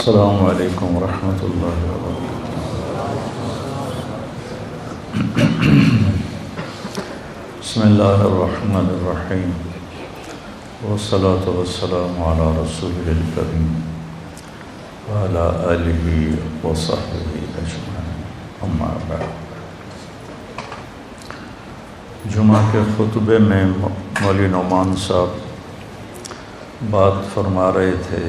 السلام علیکم ورحمۃ اللہ وبرکاتہ۔ بسم اللہ الرحمن الرحیم، والصلاة والسلام علی رسول الکریم وعلی آلہ وصحبہ اجمعین، اما بعد۔ جمعہ کے خطبے میں مولوی نعمان صاحب بات فرما رہے تھے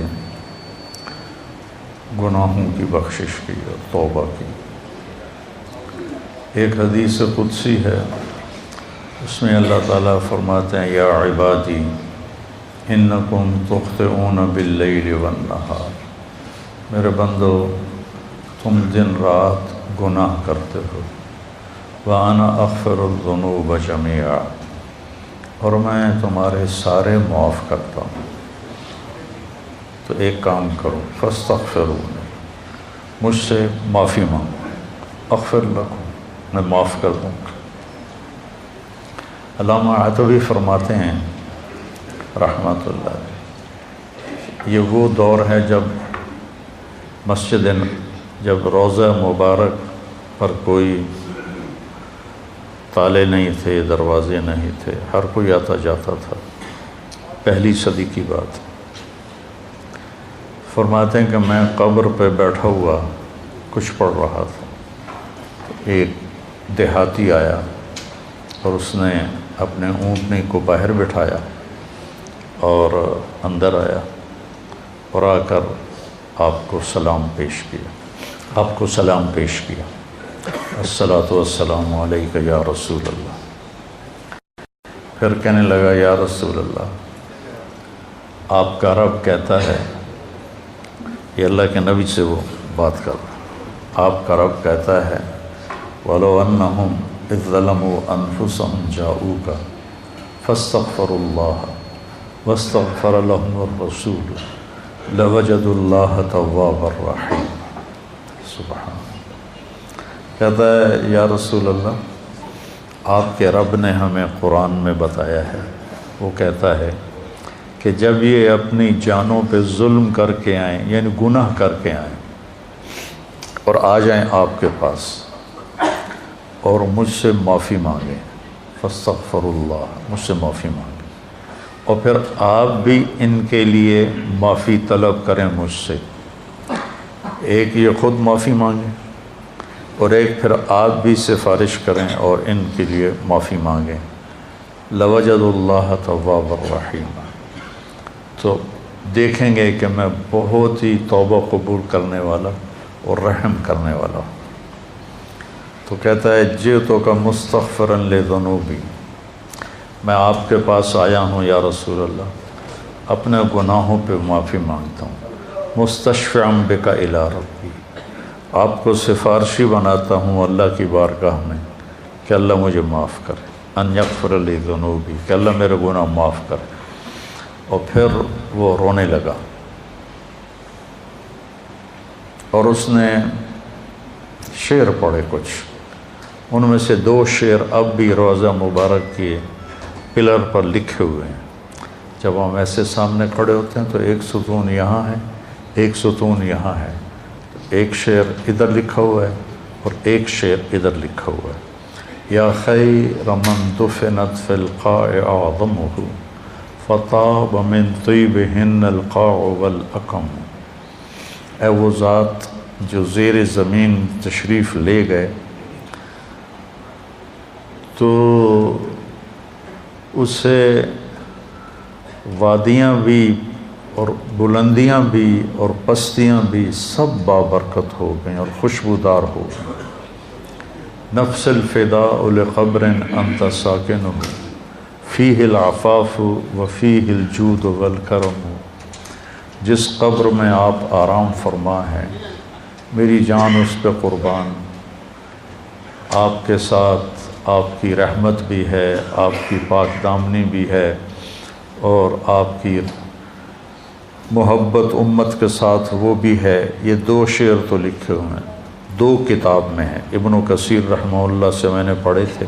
گناہوں کی بخشش کی اور توبہ کی۔ ایک حدیث قدسی ہے، اس میں اللہ تعالیٰ فرماتے ہیں یا عبادی انکم تخطئون باللیل والنہار، میرے بندو تم دن رات گناہ کرتے ہو، وَأَنَا أَغْفِرُ الذُّنُوبَ جَمِيعًا، اور میں تمہارے سارے معاف کرتا ہوں۔ تو ایک کام کرو، فاستغفرونی، مجھ سے معافی مانگو، اغفر لکم، میں معاف کر دوں گا۔ علامہ عتوی فرماتے ہیں رحمۃ اللہ علیہ، یہ وہ دور ہے جب روضہ مبارک پر کوئی تالے نہیں تھے، دروازے نہیں تھے، ہر کوئی آتا جاتا تھا، پہلی صدی کی بات۔ فرماتے ہیں کہ میں قبر پہ بیٹھا ہوا کچھ پڑھ رہا تھا، ایک دیہاتی آیا اور اس نے اپنے اونٹنی کو باہر بٹھایا اور اندر آیا اور آ کر آپ کو سلام پیش کیا، الصلاۃ والسلام علیک یا رسول اللہ۔ پھر کہنے لگا یا رسول اللہ، آپ کا رب کہتا ہے، یہ اللہ کے نبی سے وہ بات کر رہا، آپ کا رب کہتا ہے وَلَوْ أَنَّهُمْ إِذْ ظَلَمُوا أَنفُسَهُمْ جَاءُوكَ فَاسْتَغْفَرُوا اللَّهَ وَاسْتَغْفَرَ لَهُمُ الرَّسُولُ لَوَجَدُوا اللَّهَ تَوَّابًا رَحِيمًا۔ سبحان اللہ، کہتا ہے یا رسول اللہ، آپ کے رب نے ہمیں قرآن میں بتایا ہے، وہ کہتا ہے کہ جب یہ اپنی جانوں پہ ظلم کر کے آئیں، یعنی گناہ کر کے آئیں اور آ جائیں آپ کے پاس اور مجھ سے معافی مانگیں، فاستغفر اللہ، مجھ سے معافی مانگیں، اور پھر آپ بھی ان کے لیے معافی طلب کریں مجھ سے، ایک یہ خود معافی مانگیں اور ایک پھر آپ بھی سفارش کریں اور ان کے لیے معافی مانگیں، لَوَجَدُوا اللَّهَ تَوَّابًا رَحِيمًا، تو دیکھیں گے کہ میں بہت ہی توبہ قبول کرنے والا اور رحم کرنے والا ہوں۔ تو کہتا ہے جئتک مستغفرا لذنوبی، میں آپ کے پاس آیا ہوں یا رسول اللہ، اپنے گناہوں پہ معافی مانگتا ہوں، مستشفعا بک الی ربی، آپ کو سفارشی بناتا ہوں اللہ کی بارگاہ میں کہ اللہ مجھے معاف کرے، ان یغفر لی ذنوبی، کہ اللہ میرے گناہ معاف کرے۔ اور پھر وہ رونے لگا اور اس نے شعر پڑھے کچھ، ان میں سے 2 شعر اب بھی روضہ مبارک کے پلر پر لکھے ہوئے ہیں۔ جب ہم ایسے سامنے کھڑے ہوتے ہیں تو ایک ستون یہاں ہے، ایک ستون یہاں ہے، ایک شعر ادھر لکھا ہوا ہے اور ایک شعر ادھر لکھا ہوا ہے، یا خیر من دفنت فی القاع اعظمہ فطاب من طیبہن القاع والاکم، اے وہ ذات جو زیر زمین تشریف لے گئے تو اسے وادیاں بھی اور بلندیاں بھی اور پستیاں بھی سب بابرکت ہو گئیں اور خوشبودار ہو گئیں۔ نفس الفداء لقبر انت ساکنہ فیہ العفاف وفیہ الجود والکرم، جس قبر میں آپ آرام فرما ہیں میری جان اس پہ قربان، آپ کے ساتھ آپ کی رحمت بھی ہے، آپ کی پاک دامنی بھی ہے، اور آپ کی محبت امت کے ساتھ وہ بھی ہے۔ یہ 2 شعر تو لکھے ہوئے ہیں، 2 کتاب میں ہیں، ابن کثیر رحمہ اللہ سے میں نے پڑھے تھے،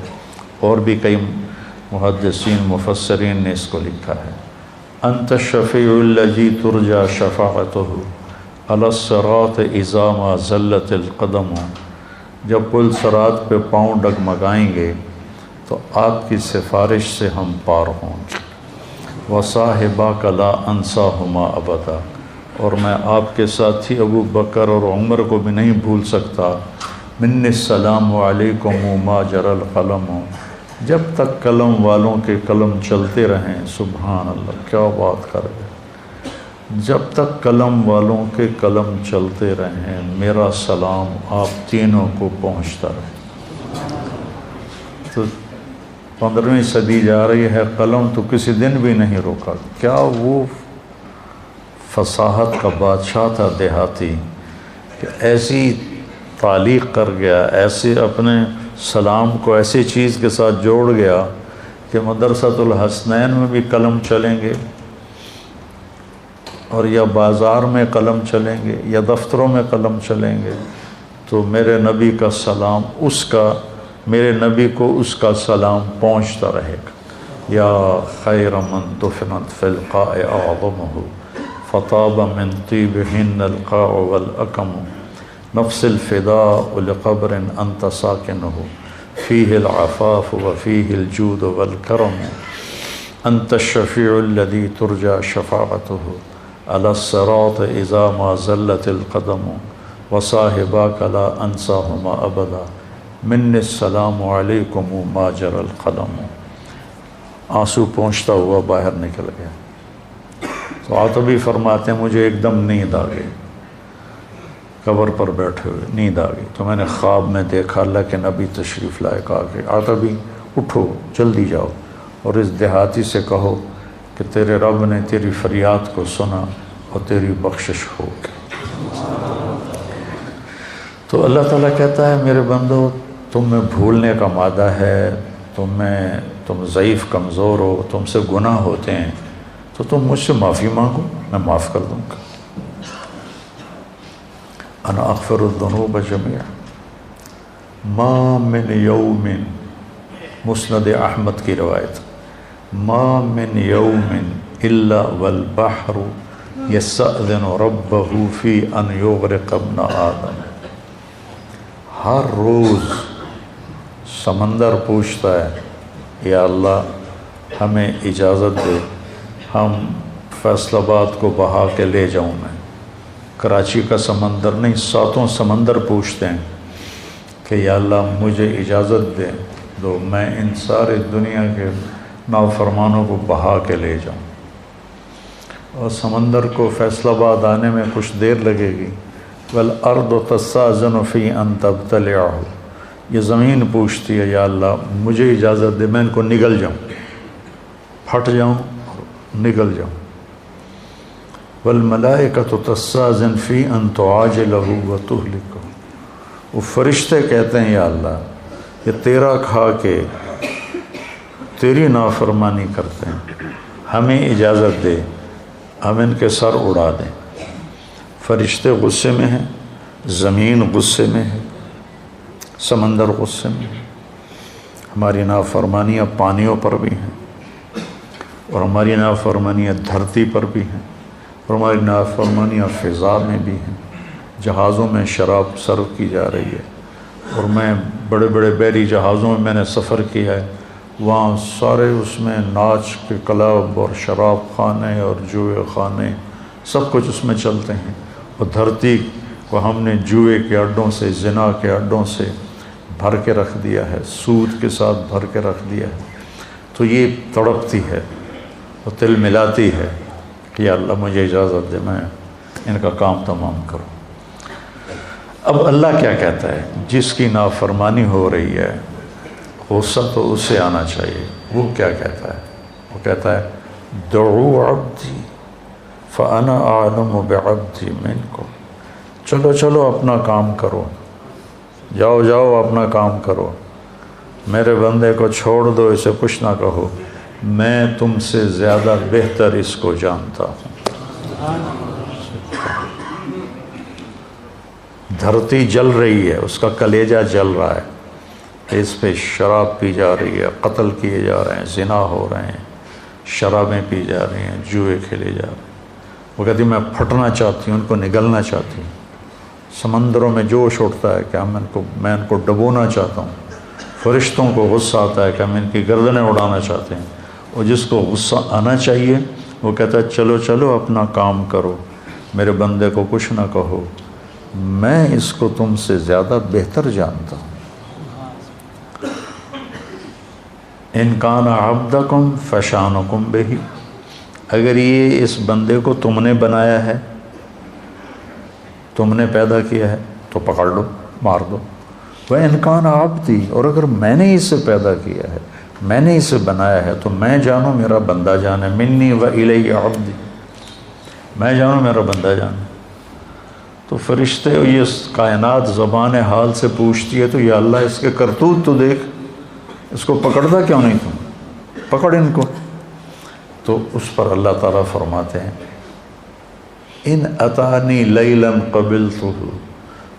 اور بھی کئی محدثین مفسرین نے اس کو لکھا ہے۔ انت الشفیع الذی ترجى شفاعتہ، علی الصراط اذا ما زلت القدم، جب پل صراط پہ پاؤں ڈگمگائیں گے تو آپ کی سفارش سے ہم پار ہوں گے۔ وصاحباک لا انساہما ابدا، اور میں آپ کے ساتھی ابو بکر اور عمر کو بھی نہیں بھول سکتا۔ من السلام علیکم ما جرى القلم، جب تک قلم والوں کے قلم چلتے رہیں۔ سبحان اللہ، کیا بات کر گئے، جب تک قلم والوں کے قلم چلتے رہیں میرا سلام آپ تینوں کو پہنچتا رہے۔ تو 15ویں صدی جا رہی ہے، قلم تو کسی دن بھی نہیں روکا۔ کیا وہ فصاحت کا بادشاہ تھا دیہاتی کہ ایسی تعلیق کر گیا، ایسے اپنے سلام کو ایسی چیز کے ساتھ جوڑ گیا کہ مدرسۃ الحسنین میں بھی قلم چلیں گے، اور یا بازار میں قلم چلیں گے یا دفتروں میں قلم چلیں گے، تو میرے نبی کا سلام میرے نبی کو اس کا سلام پہنچتا رہے گا۔ یا خیر من دفنت فی القاع اعظمہ فطاب من طیبہن القاع والاکم، نفس الفداء لقبر انت ساکنہ فیہ العفاف وفیہ الجود والکرم، انت الشفیع الذی ترجى شفاعتہ علی الصراط اذا ما زلت القدم، وصاحباک لا انساہما ابدا، من السلام علیکم ما جرى القلم۔ آنسو پہنچتا ہوا باہر نکل گیا۔ تو عاطبی فرماتے ہیں مجھے ایک دم نیند آ گئی، قبر پر بیٹھے ہوئے نیند آ گئی، تو میں نے خواب میں دیکھا اللہ کے نبی تشریف لائے، کہا کہ عاطبی اٹھو جلدی جاؤ اور اس دیہاتی سے کہو کہ تیرے رب نے تیری فریاد کو سنا اور تیری بخشش ہو گئی۔ تو اللہ تعالیٰ کہتا ہے میرے بندو تم میں بھولنے کا مادہ ہے، تم ضعیف کمزور ہو، تم سے گناہ ہوتے ہیں، تو تم مجھ سے معافی مانگو، میں معاف کر دوں گا۔ انا اغفر الذنوب جميعا ما من یوم، مسند احمد کی روایت، ما من یوم الا والبحر یستأذن ربہ فی ان یغرق ابن آدم، ہر روز سمندر پوچھتا ہے یا اللہ ہمیں اجازت دے، ہم فیصل آباد کو بہا کے لے جاؤں میں۔ کراچی کا سمندر نہیں، 7 سمندر پوچھتے ہیں کہ یا اللہ مجھے اجازت دے دو، میں ان سارے دنیا کے نافرمانوں کو بہا کے لے جاؤں۔ اور سمندر کو فیصل آباد آنے میں کچھ دیر لگے گی۔ والارض تستأذن فی ان تبتلعہ، یہ زمین پوچھتی ہے یا اللہ مجھے اجازت دے میں ان کو نگل جاؤں، پھٹ جاؤں نگل جاؤں۔ والملائکۃ تستأذن فی ان تعاجلہ وتہلکہ، وہ فرشتے کہتے ہیں یا اللہ یہ تیرا کھا کے تیری نافرمانی کرتے ہیں، ہمیں اجازت دے ہم ان کے سر اڑا دیں۔ فرشتے غصے میں ہیں، زمین غصے میں ہے، سمندر غصے میں ہے، ہماری نافرمانیاں پانیوں پر بھی ہیں، اور ہماری نافرمانیاں دھرتی پر بھی ہیں، اور ہماری نافرمانیاں فضا میں بھی ہیں۔ جہازوں میں شراب سرو کی جا رہی ہے، اور میں بڑے بڑے بحری جہازوں میں نے سفر کیا ہے، وہاں سارے اس میں ناچ کے کلب اور شراب خانے اور جوئے خانے سب کچھ اس میں چلتے ہیں، اور دھرتی کو ہم نے جوئے کے اڈوں سے، زنا کے اڈوں سے بھر کے رکھ دیا ہے، سود کے ساتھ بھر کے رکھ دیا ہے۔ تو یہ تڑپتی ہے اور تل ملاتی ہے کہ یا اللہ مجھے اجازت دے میں ان کا کام تمام کروں۔ اب اللہ کیا کہتا ہے؟ جس کی نافرمانی ہو رہی ہے غصہ تو اسے آنا چاہیے۔ وہ کیا کہتا ہے؟ وہ کہتا ہے دعو عبدی فانا اعلم بعبدی منکم، چلو چلو اپنا کام کرو، جاؤ جاؤ اپنا کام کرو، میرے بندے کو چھوڑ دو، اسے کچھ نہ کہو، میں تم سے زیادہ بہتر اس کو جانتا ہوں۔ دھرتی جل رہی ہے، اس کا کلیجہ جل رہا ہے، اس پہ شراب پی جا رہی ہے، قتل کیے جا رہے ہیں، زنا ہو رہے ہیں، شرابیں پی جا رہی ہیں، جوئے کھیلے جا رہے ہیں، وہ کہتی میں پھٹنا چاہتی ہوں، ان کو نگلنا چاہتی ہوں، سمندروں میں جوش اٹھتا ہے کہ میں ان کو ڈبونا چاہتا ہوں، فرشتوں کو غصہ آتا ہے کہ ہم ان کی گردنیں اڑانا چاہتے ہیں، اور جس کو غصہ آنا چاہیے وہ کہتا ہے چلو چلو اپنا کام کرو، میرے بندے کو کچھ نہ کہو، میں اس کو تم سے زیادہ بہتر جانتا ہوں۔ ان کان عبدکم فشانکم بہ، اگر یہ اس بندے کو تم نے بنایا ہے، تم نے پیدا کیا ہے تو پکڑ لو، مار دو۔ وَإِنْ كَانَ عَبْدِي، اور اگر میں نے اسے پیدا کیا ہے، میں نے اسے بنایا ہے تو میں جانوں میرا بندہ جانے، منی وَإِلَيَّ عَبْدِي، میں جانوں میرا بندہ جانے۔ تو فرشتے یہ کائنات زبان حال سے پوچھتی ہے تو یا اللہ اس کے کرتوت تو دیکھ، اس کو پکڑتا کیوں نہیں تم، پکڑ ان کو۔ تو اس پر اللہ تعالیٰ فرماتے ہیں ان اتانی لیلا قبلتہ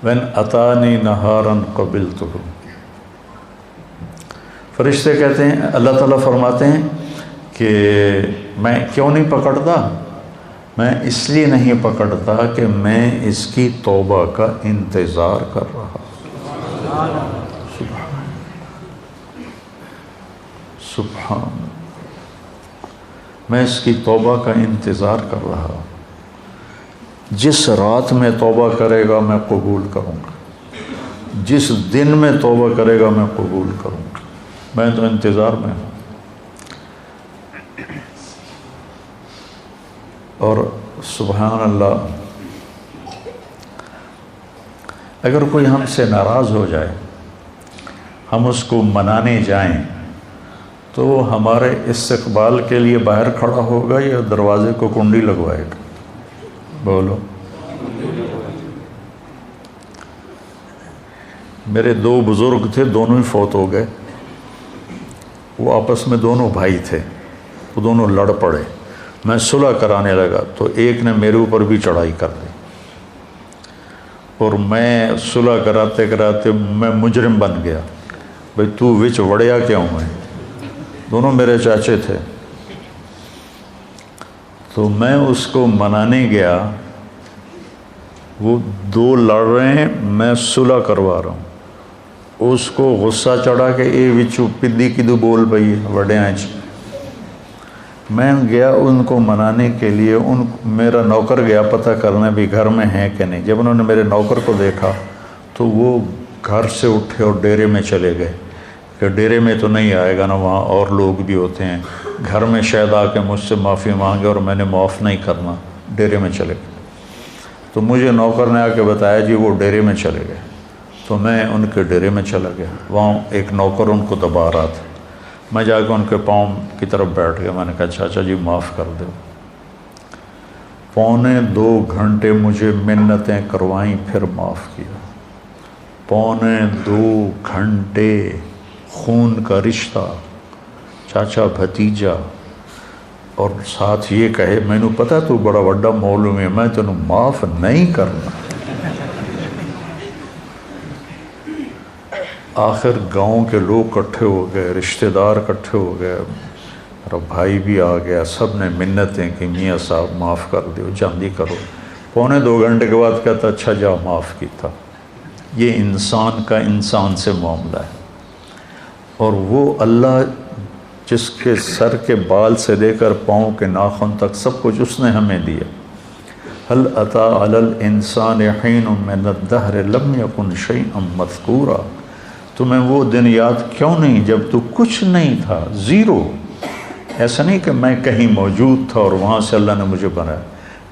وان اتانی نہارا قبلتہ۔ فرشتے کہتے ہیں، اللہ تعالیٰ فرماتے ہیں کہ میں کیوں نہیں پکڑتا، میں اس لیے نہیں پکڑتا کہ میں اس کی توبہ کا انتظار کر رہا۔ سبحان، میں اس کی توبہ کا انتظار کر رہا۔ جس رات میں توبہ کرے گا میں قبول کروں گا، جس دن میں توبہ کرے گا میں قبول کروں گا، میں تو انتظار میں ہوں۔ اور سبحان اللہ، اگر کوئی ہم سے ناراض ہو جائے، ہم اس کو منانے جائیں تو ہمارے استقبال کے لیے باہر کھڑا ہوگا یا دروازے کو کنڈی لگوائے گا؟ بولو۔ میرے دو بزرگ تھے، دونوں ہی فوت ہو گئے، وہ آپس میں دونوں بھائی تھے، وہ دونوں لڑ پڑے، میں صلح کرانے لگا تو ایک نے میرے اوپر بھی چڑھائی کر دی، اور میں صلح کراتے کراتے میں مجرم بن گیا، بھئی تو وچ وڑیا کیوں ہے؟ دونوں میرے چاچے تھے۔ تو میں اس کو منانے گیا، وہ دو لڑ رہے ہیں، میں صلح کروا رہا ہوں، اس کو غصہ چڑھا کہ اے وچو پدی کدو بول پئی وڈیاں چ۔ میں گیا ان کو منانے کے لیے، میرا نوکر گیا پتہ کرنے بھی گھر میں ہیں کہ نہیں۔ جب انہوں نے میرے نوکر کو دیکھا تو وہ گھر سے اٹھے اور ڈیرے میں چلے گئے کہ ڈیرے میں تو نہیں آئے گا نا، وہاں اور لوگ بھی ہوتے ہیں، گھر میں شاید آ کے مجھ سے معافی مانگے اور میں نے معاف نہیں کرنا، ڈیرے میں چلے گئے۔ تو مجھے نوکر نے آ کے بتایا جی وہ ڈیرے میں چلے گئے، تو میں ان کے ڈیرے میں چلا گیا، وہاں ایک نوکر ان کو دبا رہا تھا، میں جا کے ان کے پاؤں کی طرف بیٹھ گیا، میں نے کہا چاچا جی معاف کر دو۔ 2.25 گھنٹے مجھے منتیں کروائیں، پھر معاف کیا۔ 2.25 گھنٹے خون کا رشتہ، چاچا بھتیجا، اور ساتھ یہ کہے مینوں پتہ تو بڑا وڈا مولوی ہے، میں تینوں معاف نہیں کرنا۔ آخر گاؤں کے لوگ کٹھے ہو گئے، رشتہ دار کٹھے ہو گئے، میرا بھائی بھی آ گیا، سب نے منتیں کہ میاں صاحب معاف کر دیو، جلدی کرو۔ 2.25 گھنٹے کے بعد کہتا اچھا جا معاف کیتا۔ یہ انسان کا انسان سے معاملہ ہے، اور وہ اللہ جس کے سر کے بال سے لے کر پاؤں کے ناخن تک سب کچھ اس نے ہمیں دیا۔ هل اتی علی الانسان حین من الدہر لم یکن شیئا مذکورا، تمہیں وہ دن یاد کیوں نہیں جب تو کچھ نہیں تھا، زیرو۔ ایسا نہیں کہ میں کہیں موجود تھا اور وہاں سے اللہ نے مجھے بنایا،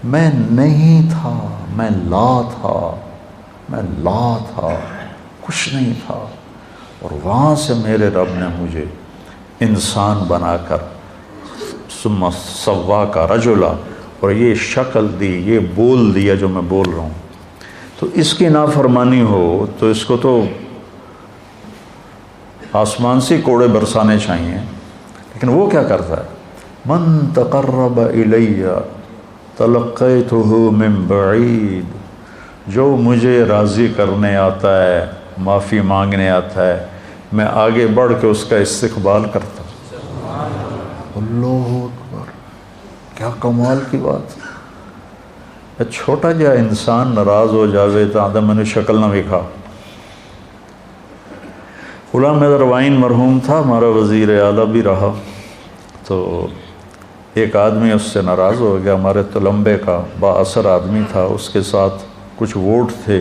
میں نہیں تھا، میں لا تھا، میں لا تھا، کچھ نہیں تھا، اور وہاں سے میرے رب نے مجھے انسان بنا کر ثم سواک رجلا، اور یہ شکل دی، یہ بول دیا جو میں بول رہا ہوں۔ تو اس کی نافرمانی ہو تو اس کو تو آسمان سے کوڑے برسانے چاہیے، لیکن وہ کیا کرتا ہے؟ من تقرب الی تلقیتہ من بعید، جو مجھے راضی کرنے آتا ہے، معافی مانگنے آتا ہے، میں آگے بڑھ کے اس کا استقبال کرتا ہوں۔ اللہ اکبر، کیا کمال کی بات! چھوٹا جا انسان ناراض ہو جاوے تو آدھا میں نے شکل نہ وکھا۔ غلام حیدر وائن مرحوم تھا، ہمارا وزیر اعلیٰ بھی رہا، تو ایک آدمی اس سے ناراض ہو گیا، ہمارے تلمبے کا با اثر آدمی تھا، اس کے ساتھ کچھ ووٹ تھے،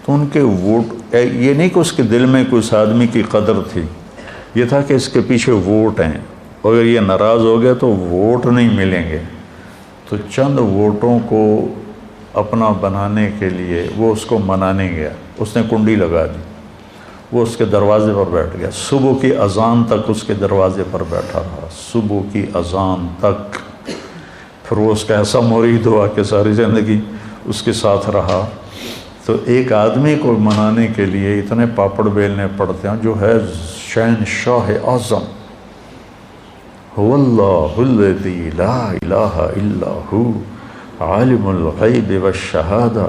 تو ان کے ووٹ، یہ نہیں کہ اس کے دل میں کوئی اس آدمی کی قدر تھی، یہ تھا کہ اس کے پیچھے ووٹ ہیں، اگر یہ ناراض ہو گیا تو ووٹ نہیں ملیں گے، تو چند ووٹوں کو اپنا بنانے کے لیے وہ اس کو منانے گیا، اس نے کنڈی لگا دی، وہ اس کے دروازے پر بیٹھ گیا، صبح کی اذان تک اس کے دروازے پر بیٹھا رہا، صبح کی اذان تک، پھر وہ اس کا ایسا مرید ہوا کہ ساری زندگی اس کے ساتھ رہا۔ تو ایک آدمی کو منانے کے لیے اتنے پاپڑ بیلنے پڑتے ہیں، جو ہے شہنشاہ اعظم، هو اللہ الذی لا الہ الا ہو عالم الغیب والشہادہ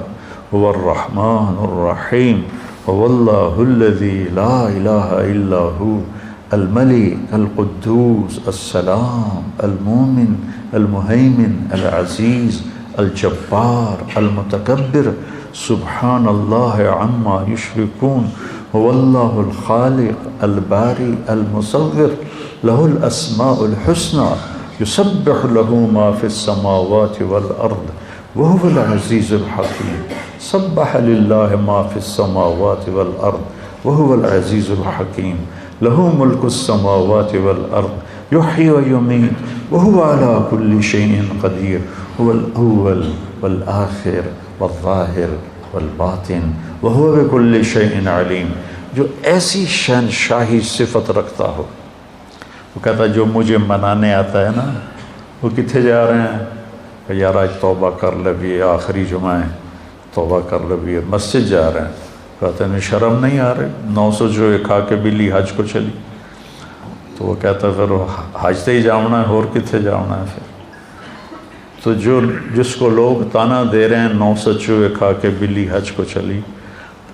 هو الرحمن الرحیم هو اللہ الذی لا الہ الا ہو الملک القدوس السلام المومن المہیمن العزیز الجبار المتکبر سبحان اللہ عما یشرکون هو اللہ الخالق الباری المصور له الاسماء الحسنى يسبح له ما في السماوات والارض وهو العزيز الحكيم سبح لله ما في السماوات والارض وهو العزيز الحكيم له ملك السماوات والارض يحيي ويميت وهو على كل شيء قدير هو الاول والآخر والظاہر والباطن وهو بكل شيء عليم۔ جو ایسی شہنشاہی صفت رکھتا ہو، وہ کہتا ہے جو مجھے منانے آتا ہے نا، وہ کتنے جا رہے ہیں کہ یار آج توبہ کر لے بھی، آخری جمعہ ہے، توبہ کر لے بھی، مسجد جا رہے ہیں، کہتے ہیں شرم نہیں آ رہی، 900 جو کھا کے بلی حج کو چلی، تو وہ کہتا ہے پھر حج تے ہی جاؤنا ہے، اور کتنے جاؤنا ہے پھر۔ تو جس کو لوگ تانا دے رہے ہیں 900 چوہے کھا کے بلی حج کو چلی،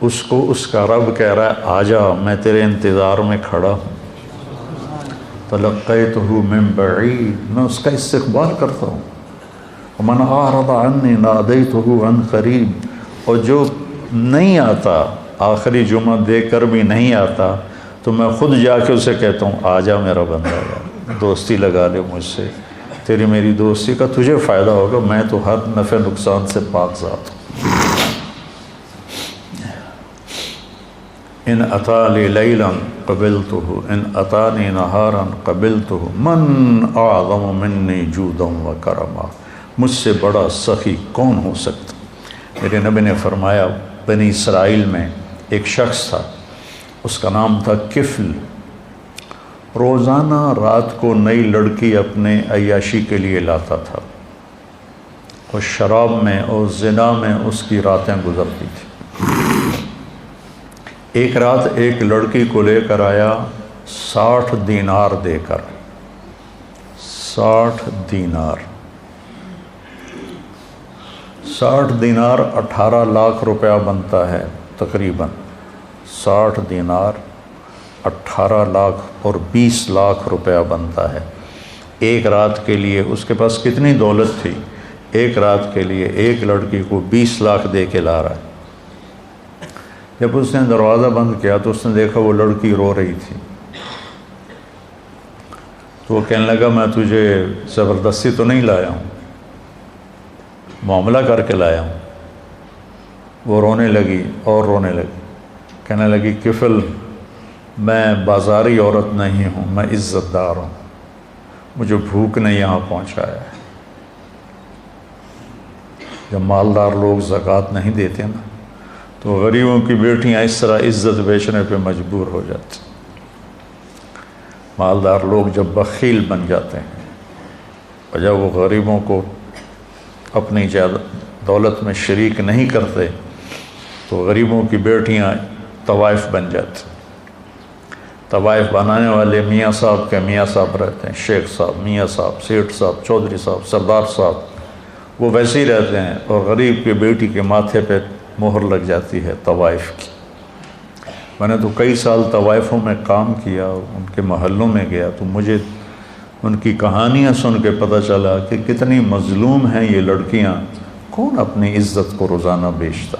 اس کو اس کا رب کہہ رہا ہے آجا، میں تیرے انتظار میں کھڑا ہوں، تلقیتہ من بعید، میں اس کا استقبال کرتا ہوں، ومن اعرض عنی نادیتہ عن قریب، اور جو نہیں آتا، آخری جمعہ دے کر بھی نہیں آتا، تو میں خود جا کے اسے کہتا ہوں آجا میرا بندہ، یار دوستی لگا لے مجھ سے، تیری میری دوستی کا تجھے فائدہ ہوگا، میں تو ہر نفع نقصان سے پاک ذات ہوں۔ ان اتالی لیلا قبلتہ ان اتانی نہارا قبلتہ من اعظم منی جودا و کرما، مجھ سے بڑا سخی کون ہو سکتا۔ میرے نبی نے فرمایا بنی اسرائیل میں ایک شخص تھا، اس کا نام تھا کفل، روزانہ رات کو نئی لڑکی اپنے عیاشی کے لیے لاتا تھا، اور شراب میں اور زنا میں اس کی راتیں گزرتی تھیں۔ ایک رات ایک لڑکی کو لے کر آیا 60 دینار دے کر، 60 دینار، 60 دینار 18 لاکھ روپیہ بنتا ہے تقریباً، 60 دینار 18 لاکھ اور 20 لاکھ روپیہ بنتا ہے ایک رات کے لیے۔ اس کے پاس کتنی دولت تھی، ایک رات کے لیے ایک لڑکی کو 20 لاکھ دے کے لا رہا ہے۔ جب اس نے دروازہ بند کیا تو اس نے دیکھا وہ لڑکی رو رہی تھی، تو وہ کہنے لگا میں تجھے زبردستی تو نہیں لایا ہوں، معاملہ کر کے لایا ہوں۔ وہ رونے لگی اور رونے لگی، کہنے لگی کفل میں بازاری عورت نہیں ہوں، میں عزت دار ہوں، مجھے بھوک نے یہاں پہنچایا ہے۔ جب مالدار لوگ زکوٰۃ نہیں دیتے نا تو غریبوں کی بیٹیاں اس طرح عزت بیچنے پہ مجبور ہو جاتی۔ مالدار لوگ جب بخیل بن جاتے ہیں اور جب وہ غریبوں کو اپنی دولت میں شریک نہیں کرتے تو غریبوں کی بیٹیاں طوائف بن جاتی۔ طوائف بنانے والے میاں صاحب کے میاں صاحب رہتے ہیں، شیخ صاحب، میاں صاحب، سیٹھ صاحب، چودھری صاحب، سردار صاحب، وہ ویسے ہی رہتے ہیں، اور غریب کی بیٹی کے ماتھے پہ مہر لگ جاتی ہے طوائف کی۔ میں نے تو کئی سال طوائفوں میں کام کیا، ان کے محلوں میں گیا تو مجھے ان کی کہانیاں سن کے پتہ چلا کہ کتنی مظلوم ہیں یہ لڑکیاں، کون اپنی عزت کو روزانہ بیچتا؟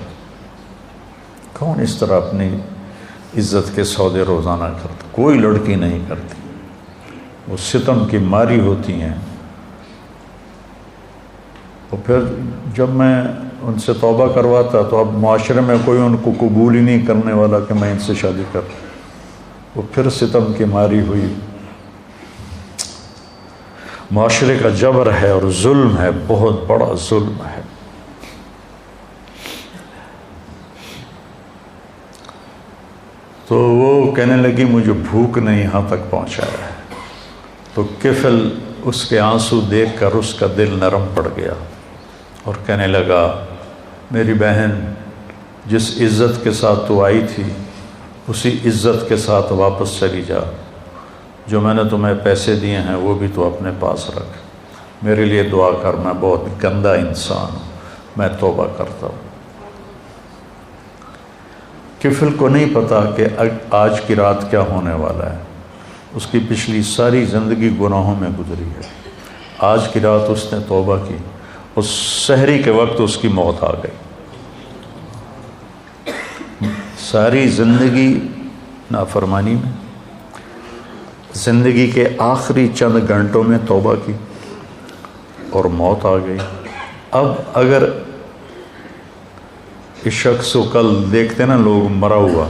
کون اس طرح اپنی عزت کے سودے روزانہ کرتا؟ کوئی لڑکی نہیں کرتی، وہ ستم کی ماری ہوتی ہیں۔ تو پھر جب میں ان سے توبہ کرواتا تو اب معاشرے میں کوئی ان کو قبول ہی نہیں کرنے والا کہ میں ان سے شادی کروں، وہ پھر ستم کی ماری ہوئی۔ معاشرے کا جبر ہے اور ظلم ہے، بہت بڑا ظلم ہے۔ تو وہ کہنے لگی مجھے بھوک نے یہاں تک پہنچایا ہے۔ تو کفل اس کے آنسو دیکھ کر اس کا دل نرم پڑ گیا اور کہنے لگا میری بہن، جس عزت کے ساتھ تو آئی تھی اسی عزت کے ساتھ واپس چلی جا، جو میں نے تمہیں پیسے دیے ہیں وہ بھی تو اپنے پاس رکھ، میرے لیے دعا کر، میں بہت گندا انسان ہوں، میں توبہ کرتا ہوں۔ کفل کو نہیں پتا کہ آج کی رات کیا ہونے والا ہے، اس کی پچھلی ساری زندگی گناہوں میں گزری ہے۔ آج کی رات اس نے توبہ کی، اس سحری کے وقت اس کی موت آ گئی۔ ساری زندگی نافرمانی میں، زندگی کے آخری چند گھنٹوں میں توبہ کی اور موت آ گئی۔ اب اگر اس شخص کو کل دیکھتے نا لوگ مرا ہوا،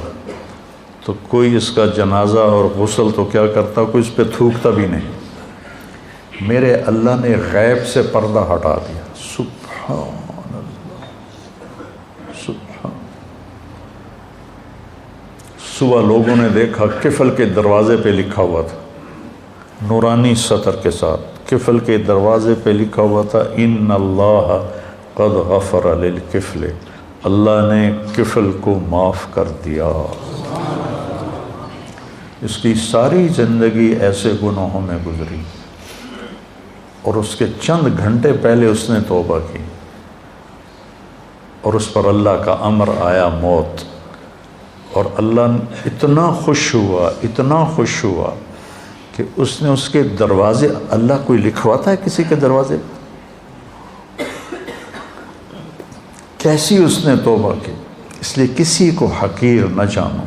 تو کوئی اس کا جنازہ اور غسل تو کیا کرتا، کوئی اس پہ تھوکتا بھی نہیں۔ میرے اللہ نے غیب سے پردہ ہٹا دیا، سبحان اللہ، سبحان۔ صبح لوگوں نے دیکھا کفل کے دروازے پہ لکھا ہوا تھا، نورانی سطر کے ساتھ کفل کے دروازے پہ لکھا ہوا تھا ان اللہ قد غفر للکفل، اللہ نے کفل کو معاف کر دیا۔ اس کی ساری زندگی ایسے گناہوں میں گزری اور اس کے چند گھنٹے پہلے اس نے توبہ کی اور اس پر اللہ کا امر آیا موت، اور اللہ اتنا خوش ہوا، اتنا خوش ہوا کہ اس نے اس کے دروازے، اللہ کوئی لکھواتا ہے کسی کے دروازے؟ کیسی اس نے توبہ کی۔ اس لیے کسی کو حقیر نہ جانو،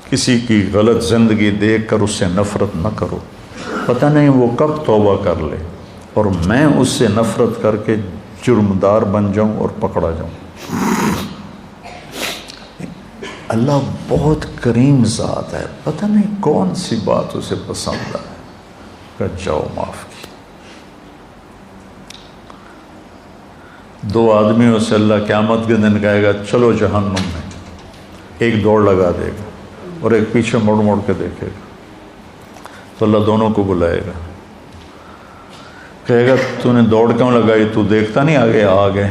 کسی کی غلط زندگی دیکھ کر اس سے نفرت نہ کرو، پتہ نہیں وہ کب توبہ کر لے اور میں اس سے نفرت کر کے جرمدار بن جاؤں اور پکڑا جاؤں۔ اللہ بہت کریم ذات ہے، پتہ نہیں کون سی بات اسے پسند ہے کہ جاؤ معاف کی۔ دو آدمیوں سے اللہ قیامت کے دن کہے گا چلو جہنم میں، ایک دوڑ لگا دے گا اور ایک پیچھے مڑ مڑ کے دیکھے گا، تو اللہ دونوں کو بلائے گا، کہے گا تو نے دوڑ کیوں لگائی، تو دیکھتا نہیں آگے آگے؟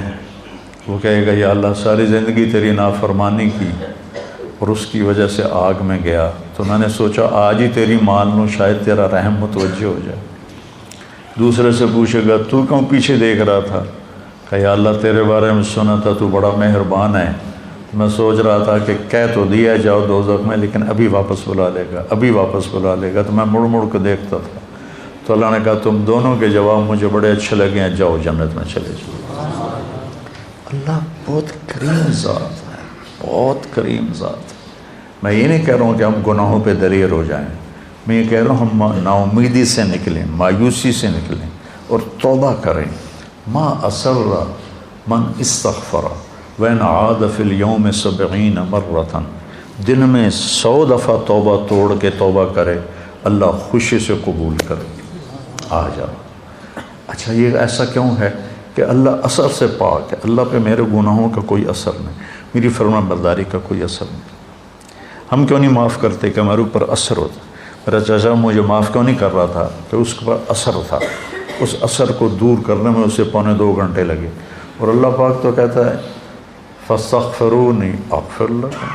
وہ کہے گا یا اللہ ساری زندگی تیری نافرمانی کی اور اس کی وجہ سے آگ میں گیا، تو میں نے سوچا آج ہی تیری مان لوں، شاید تیرا رحم متوجہ ہو جائے۔ دوسرے سے پوچھے گا تو کیوں پیچھے دیکھ رہا تھا، کہ یا اللہ تیرے بارے میں سنا تھا تو بڑا مہربان ہے، میں سوچ رہا تھا کہ کہہ تو دیا جاؤ دوزخ میں لیکن ابھی واپس بلا لے گا، ابھی واپس بلا لے گا، تو میں مڑ مڑ کے دیکھتا تھا۔ تو اللہ نے کہا تم دونوں کے جواب مجھے بڑے اچھے لگے ہیں، جاؤ جنت میں چلے جاؤ۔ اللہ بہت کریم ذات ہے، بہت کریم ذات ہے۔ میں یہ نہیں کہہ رہا ہوں کہ ہم گناہوں پہ دلیر ہو جائیں، میں یہ کہہ رہا ہوں ہم نا امیدی سے نکلیں، مایوسی سے نکلیں اور توبہ کریں۔ ما اسر من استغفر وین عاد فی اليوم 70 مرۃ، دن میں 100 دفعہ توبہ توڑ کے توبہ کرے، اللہ خوشی سے قبول کرے۔ آ جاؤ۔ اچھا یہ ایسا کیوں ہے کہ اللہ اثر سے پاک ہے، اللہ پہ میرے گناہوں کا کوئی اثر نہیں، میری فرما برداری کا کوئی اثر نہیں۔ ہم کیوں نہیں معاف کرتے کہ ہمارے اوپر اثر ہوتا؟ میرا چاچا مجھے معاف کیوں نہیں کر رہا تھا کہ اس کے اوپر اثر تھا، اس اثر کو دور کرنے میں اسے 2.25 گھنٹے لگے، اور اللہ پاک تو کہتا ہے فاستغفرونی اغفر لکم،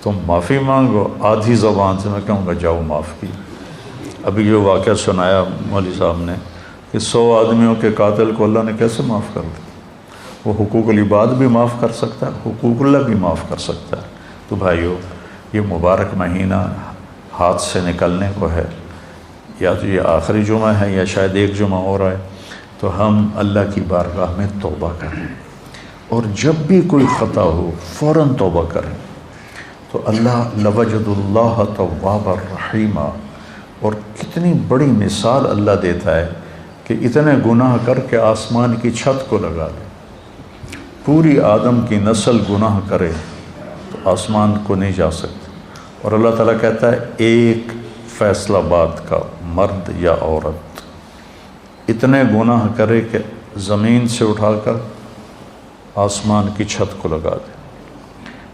تم معافی مانگو، آدھی زبان سے میں کہوں گا جاؤ معاف کی۔ ابھی جو واقعہ سنایا مولوی صاحب نے کہ 100 آدمیوں کے قاتل کو اللہ نے کیسے معاف کر دیا، وہ حقوق العباد بھی معاف کر سکتا ہے، حقوق اللہ بھی معاف کر سکتا ہے۔ تو بھائیو یہ مبارک مہینہ ہاتھ سے نکلنے کو ہے، یا تو یہ آخری جمعہ ہے یا شاید ایک جمعہ ہو رہا ہے، تو ہم اللہ کی بارگاہ میں توبہ کریں۔ اور جب بھی کوئی خطا ہو فوراً توبہ کریں تو اللہ لوجد اللہ توابا رحیما. اور کتنی بڑی مثال اللہ دیتا ہے کہ اتنے گناہ کر کے آسمان کی چھت کو لگا لے. پوری آدم کی نسل گناہ کرے تو آسمان کو نہیں جا سکتے. اور اللہ تعالیٰ کہتا ہے ایک فیصلہ بات کا مرد یا عورت اتنے گناہ کرے کہ زمین سے اٹھا کر آسمان کی چھت کو لگا دے.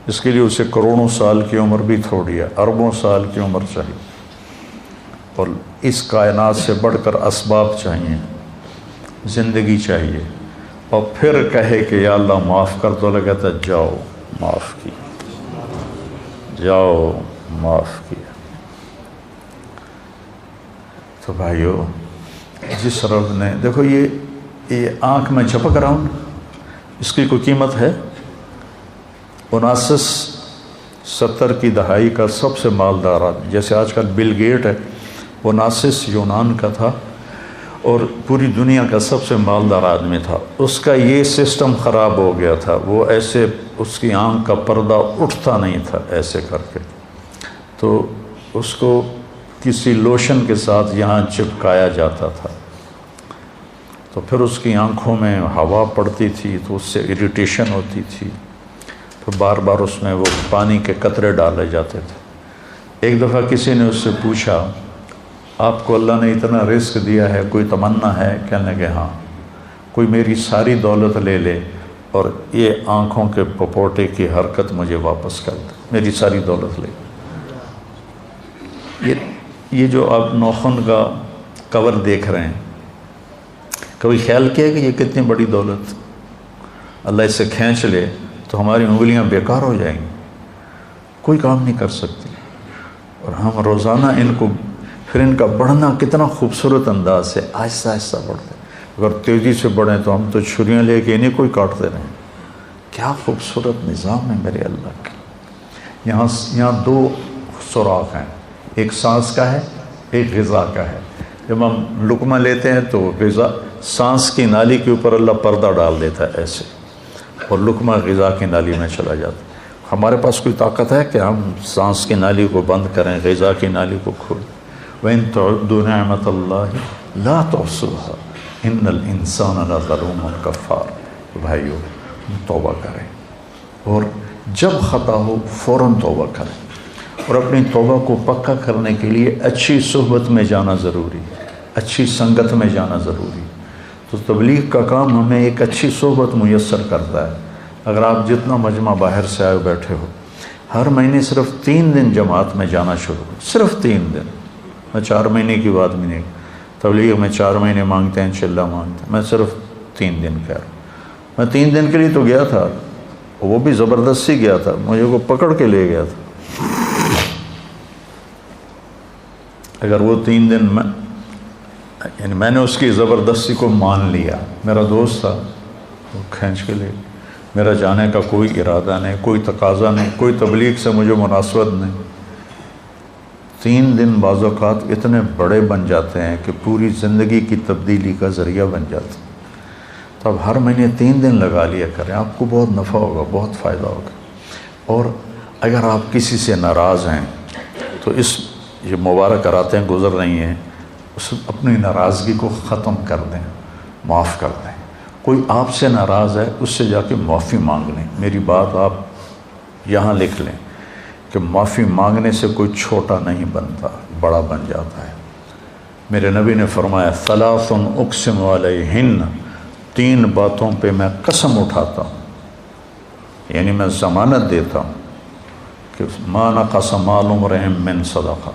اس کے لیے اسے کروڑوں سال کی عمر بھی تھوڑی ہے، اربوں سال کی عمر چاہیے، اور اس کائنات سے بڑھ کر اسباب چاہیے، زندگی چاہیے، اور پھر کہے کہ یا اللہ معاف کر دو. اللہ کہتا ہے جاؤ معاف کیا، جاؤ معاف کیا. تو بھائیو، جس رب نے دیکھو یہ آنکھ میں جھپک رہا ہوں، اس کی کوئی قیمت ہے؟ 1970 کی دہائی کا سب سے مالدار آدمی، جیسے آج کل بل گیٹ ہے، 19 یونان کا تھا اور پوری دنیا کا سب سے مالدار آدمی تھا. اس کا یہ سسٹم خراب ہو گیا تھا، وہ ایسے اس کی آنکھ کا پردہ اٹھتا نہیں تھا ایسے کر کے، تو اس کو کسی لوشن کے ساتھ یہاں چپکایا جاتا تھا. تو پھر اس کی آنکھوں میں ہوا پڑتی تھی تو اس سے اریٹیشن ہوتی تھی، تو بار بار اس میں وہ پانی کے قطرے ڈالے جاتے تھے. ایک دفعہ کسی نے اس سے پوچھا آپ کو اللہ نے اتنا رزق دیا ہے، کوئی تمنا ہے؟ کہنے لگے ہاں، کوئی میری ساری دولت لے لے اور یہ آنکھوں کے پپوٹے کی حرکت مجھے واپس کر دے، میری ساری دولت لے. یہ جو آپ نوخن کا کور دیکھ رہے ہیں، کبھی خیال کیا کہ یہ کتنی بڑی دولت، اللہ اس سے کھینچ لے تو ہماری انگلیاں بیکار ہو جائیں گی، کوئی کام نہیں کر سکتی. اور ہم روزانہ ان کو، پھر ان کا بڑھنا کتنا خوبصورت انداز سے آہستہ آہستہ بڑھتے. اگر تیزی سے بڑھیں تو ہم تو چھریاں لے کے انہیں کوئی کاٹتے رہیں. کیا خوبصورت نظام ہے میرے اللہ کا. یہاں 2 سوراخ ہیں، ایک سانس کا ہے، ایک غذا کا ہے. جب ہم لقمہ لیتے ہیں تو غذا سانس کی نالی کے اوپر اللہ پردہ ڈال دیتا ہے ایسے، اور لقمہ غذا کی نالی میں چلا جاتا ہے. ہمارے پاس کوئی طاقت ہے کہ ہم سانس کی نالی کو بند کریں، غذا کی نالی کو کھولیں؟ وَإِن تَعُدُّوا نِعْمَةَ اللَّهِ لَا تُحْصُوهَا إِنَّ الْإِنسَانَ لَظَلُومٌ كَفَّارٌ. بھائیو، توبہ کریں، اور جب خطا ہو فوراً توبہ کریں، اور اپنی توبہ کو پکا کرنے کے لیے اچھی صحبت میں جانا ضروری ہے، اچھی سنگت میں جانا ضروری ہے. تو تبلیغ کا کام ہمیں ایک اچھی صحبت میسر کرتا ہے. اگر آپ جتنا مجمع باہر سے آئے بیٹھے ہو، ہر مہینے صرف 3 دن جماعت میں جانا شروع کرو، صرف 3 دن. میں 4 مہینے کی بات بھی نہیں، تبلیغ میں 4 مہینے مانگتے ہیں، چلہ مانگتے ہیں، میں صرف 3 دن کہہ رہا ہوں. میں 3 دن کے لیے تو گیا تھا، وہ بھی زبردستی گیا تھا، مجھے کو پکڑ کے لے گیا تھا. اگر وہ 3 دن میں نے اس کی زبردستی کو مان لیا، میرا دوست تھا، وہ کھینچ کے لے، میرا جانے کا کوئی ارادہ نہیں، کوئی تقاضا نہیں، کوئی تبلیغ سے مجھے مناسبت نہیں. 3 دن بعض اوقات اتنے بڑے بن جاتے ہیں کہ پوری زندگی کی تبدیلی کا ذریعہ بن جاتے ہیں. تو اب ہر مہینے 3 دن لگا لیا کریں، آپ کو بہت نفع ہوگا، بہت فائدہ ہوگا. اور اگر آپ کسی سے ناراض ہیں تو یہ مبارک راتیں گزر رہی ہیں، اپنی ناراضگی کو ختم کر دیں، معاف کر دیں. کوئی آپ سے ناراض ہے، اس سے جا کے معافی مانگ لیں. میری بات آپ یہاں لکھ لیں کہ معافی مانگنے سے کوئی چھوٹا نہیں بنتا، بڑا بن جاتا ہے. میرے نبی نے فرمایا ثلاث اقسم علیہن، 3 باتوں پہ میں قسم اٹھاتا ہوں، یعنی میں ضمانت دیتا ہوں کہ ما نقص مال امرئ من صدقہ،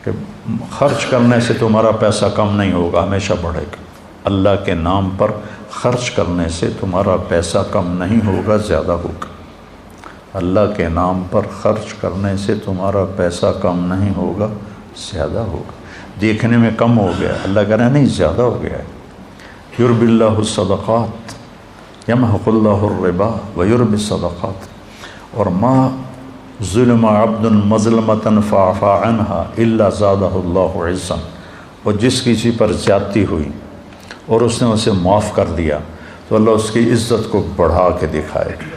کہ خرچ کرنے سے تمہارا پیسہ کم نہیں ہوگا، ہمیشہ بڑھے گا. اللہ کے نام پر خرچ کرنے سے تمہارا پیسہ کم نہیں ہوگا، زیادہ ہوگا. اللہ کے نام پر خرچ کرنے سے تمہارا پیسہ کم نہیں ہوگا، زیادہ ہوگا. دیکھنے میں کم ہو گیا، اللہ کہہ رہا ہے نہیں، زیادہ ہو گیا ہے. یربی اللہ الصدقات یمحق اللہ الربا ویربی الصدقات. اور ما ظلم عبد مظلمۃ فعفى عنها الا زادہ اللہ عزا. اور جس کسی پر زیادتی ہوئی اور اس نے اسے معاف کر دیا، تو تو اللہ اس کی عزت کو بڑھا کے دکھائے گا۔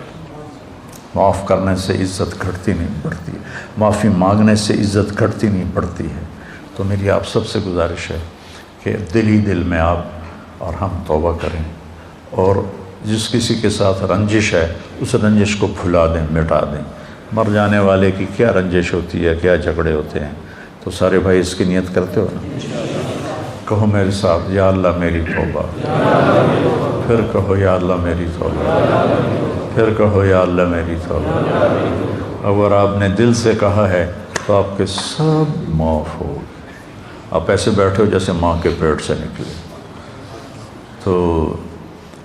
معاف کرنے سے عزت گھٹتی نہیں بڑھتی، معافی مانگنے سے عزت گھٹتی نہیں بڑھتی ہے۔ تو میری آپ سب سے گزارش ہے کہ دل ہی دل میں آپ اور ہم توبہ کریں، اور جس کسی کے ساتھ رنجش ہے اس رنجش کو بھلا دیں، مٹا دیں۔ مر جانے والے کی کیا رنجش ہوتی ہے، کیا جھگڑے ہوتے ہیں، تو سارے بھائی اس کی نیت کرتے ہو نا؟ کہو میرے ساتھ، یا اللہ میری توبہ، پھر کہو یا اللہ میری توبہ، پھر کہو یا اللہ میری توبہ۔ اگر آپ نے دل سے کہا ہے تو آپ کے سب معاف ہو۔ آپ ایسے بیٹھے ہو جیسے ماں کے پیٹ سے نکلے۔ تو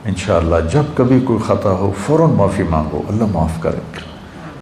انشاءاللہ جب کبھی کوئی خطا ہو فوراً معافی مانگو، اللہ معاف کرے۔